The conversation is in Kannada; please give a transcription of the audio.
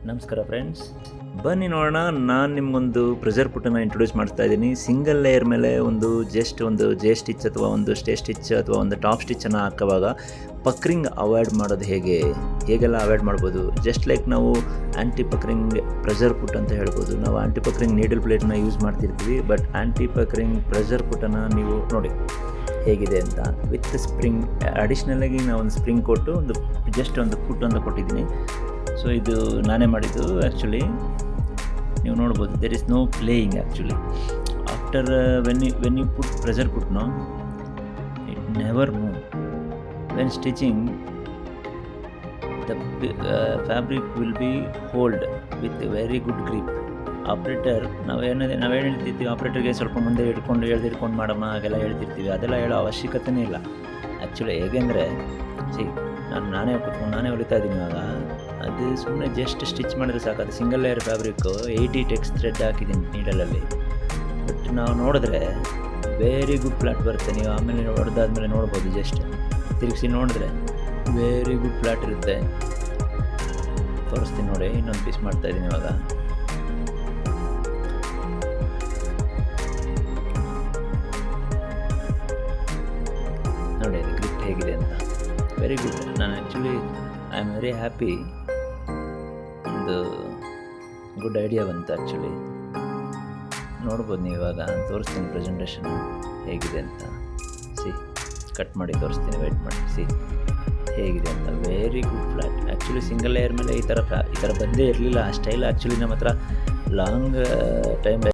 ನಮಸ್ಕಾರ ಫ್ರೆಂಡ್ಸ್, ಬನ್ನಿ ನೋಡೋಣ. ನಾನು ನಿಮಗೊಂದು ಪ್ರೆಷರ್ ಪುಟ್ಟನ್ನು ಇಂಟ್ರೊಡ್ಯೂಸ್ ಮಾಡ್ತಾ ಇದ್ದೀನಿ. ಸಿಂಗಲ್ ಲೇಯರ್ ಮೇಲೆ ಒಂದು ಜೆ ಸ್ಟಿಚ್ ಅಥವಾ ಒಂದು ಸ್ಟೇ ಸ್ಟಿಚ್ ಅಥವಾ ಒಂದು ಟಾಪ್ ಸ್ಟಿಚ್ಚನ್ನು ಹಾಕುವಾಗ ಪಕ್ರಿಂಗ್ ಅವಾಯ್ಡ್ ಮಾಡೋದು ಹೇಗೆಲ್ಲ ಅವಾಯ್ಡ್ ಮಾಡ್ಬೋದು. ಜಸ್ಟ್ ಲೈಕ್ ನಾವು ಆ್ಯಂಟಿ ಪಕ್ರಿಂಗ್ ಪ್ರೆಷರ್ ಪುಟ್ ಅಂತ ಹೇಳ್ಬೋದು. ನಾವು ಆ್ಯಂಟಿ ಪಕ್ರಿಂಗ್ ನೀಡಲ್ ಪ್ಲೇಟ್ನ ಯೂಸ್ ಮಾಡ್ತಿರ್ತೀವಿ, ಬಟ್ ಆ್ಯಂಟಿ ಪಕ್ರಿಂಗ್ ಪ್ರೆಷರ್ ಪುಟ್ಟನ್ನು ನೀವು ನೋಡಿ ಹೇಗಿದೆ ಅಂತ. ವಿತ್ ಸ್ಪ್ರಿಂಗ್ ಅಡಿಷ್ನಲಾಗಿ ನಾವು ಒಂದು ಸ್ಪ್ರಿಂಗ್ ಕೊಟ್ಟು ಒಂದು ಪುಟ್ ಅಂತ ಕೊಟ್ಟಿದ್ದೀನಿ. ಸೊ ಇದು ನಾನೇ ಮಾಡಿದ್ದು. ಆ್ಯಕ್ಚುಲಿ ನೀವು ನೋಡ್ಬೋದು, there is no playing actually. After when you put pressure put it never move. When stitching the fabric will be hold with very good grip. Operator ನಾವೇನು ಹೇಳ್ತಿರ್ತೀವಿ, ಆಪ್ರೇಟರ್ಗೆ ಸ್ವಲ್ಪ ಮುಂದೆ ಎಳ್ದಿಡ್ಕೊಂಡು ಮಾಡಮ್ಮ ಹಾಗೆಲ್ಲ ಹೇಳ್ತಿರ್ತೀವಿ. ಅದೆಲ್ಲ ಹೇಳೋ ಅವಶ್ಯಕತೆಯೇ ಇಲ್ಲ ಆ್ಯಕ್ಚುಲಿ. ಹೇಗೆಂದರೆ ನಾನೇ ಹೊಲಿತಾ ಇದ್ದೀನಿ ಇವಾಗ. ಅದು ಸುಮ್ಮನೆ ಜಸ್ಟ್ ಸ್ಟಿಚ್ ಮಾಡಿದ್ರೆ ಸಾಕು. ಅದು single layer fabric 80 X thread ಹಾಕಿದ್ದೀನಿ ನೀಡಲಲ್ಲಿ. ಬಟ್ ನಾವು ನೋಡಿದ್ರೆ ವೆರಿ ಗುಡ್ ಫ್ಲಾಟ್ ಬರುತ್ತೆ. ನೀವು ಆಮೇಲೆ ಹೊಡೆದಾದ್ಮೇಲೆ ನೋಡ್ಬೋದು, ಜಸ್ಟ್ ತಿರುಗಿಸಿ ನೋಡಿದ್ರೆ ವೆರಿ ಗುಡ್ ಫ್ಲಾಟ್ ಇರುತ್ತೆ. ತೋರಿಸ್ತೀನಿ ನೋಡಿ. ಇನ್ನೊಂದು ಪೀಸ್ ಮಾಡ್ತಾಯಿದ್ದೀನಿ ಇವಾಗ. ನೋಡಿ ಅದು ಗ್ರಿಪ್ ಹೇಗಿದೆ ಅಂತ. Very good. ನಾನು actually I am very happy. ಒಂದು ಗುಡ್ ಐಡಿಯಾ ಬಂತು ಆ್ಯಕ್ಚುಲಿ. ನೋಡ್ಬೋದು ನೀವು. ಇವಾಗ ತೋರಿಸ್ತೀನಿ ಪ್ರೆಸೆಂಟೇಷನ್ ಹೇಗಿದೆ ಅಂತ. ಕಟ್ ಮಾಡಿ ತೋರಿಸ್ತೀನಿ, ವೆಯ್ಟ್ ಮಾಡಿ ಹೇಗಿದೆ ಅಂತ. Very good flat. Actually single layer ಮೇಲೆ ಈ ಥರ ಬಂದೇ ಇರಲಿಲ್ಲ ಆ ಸ್ಟೈಲ್. ಆ್ಯಕ್ಚುಲಿ ನಮ್ಮ ಹತ್ರ ಲಾಂಗ್ ಟೈಮ್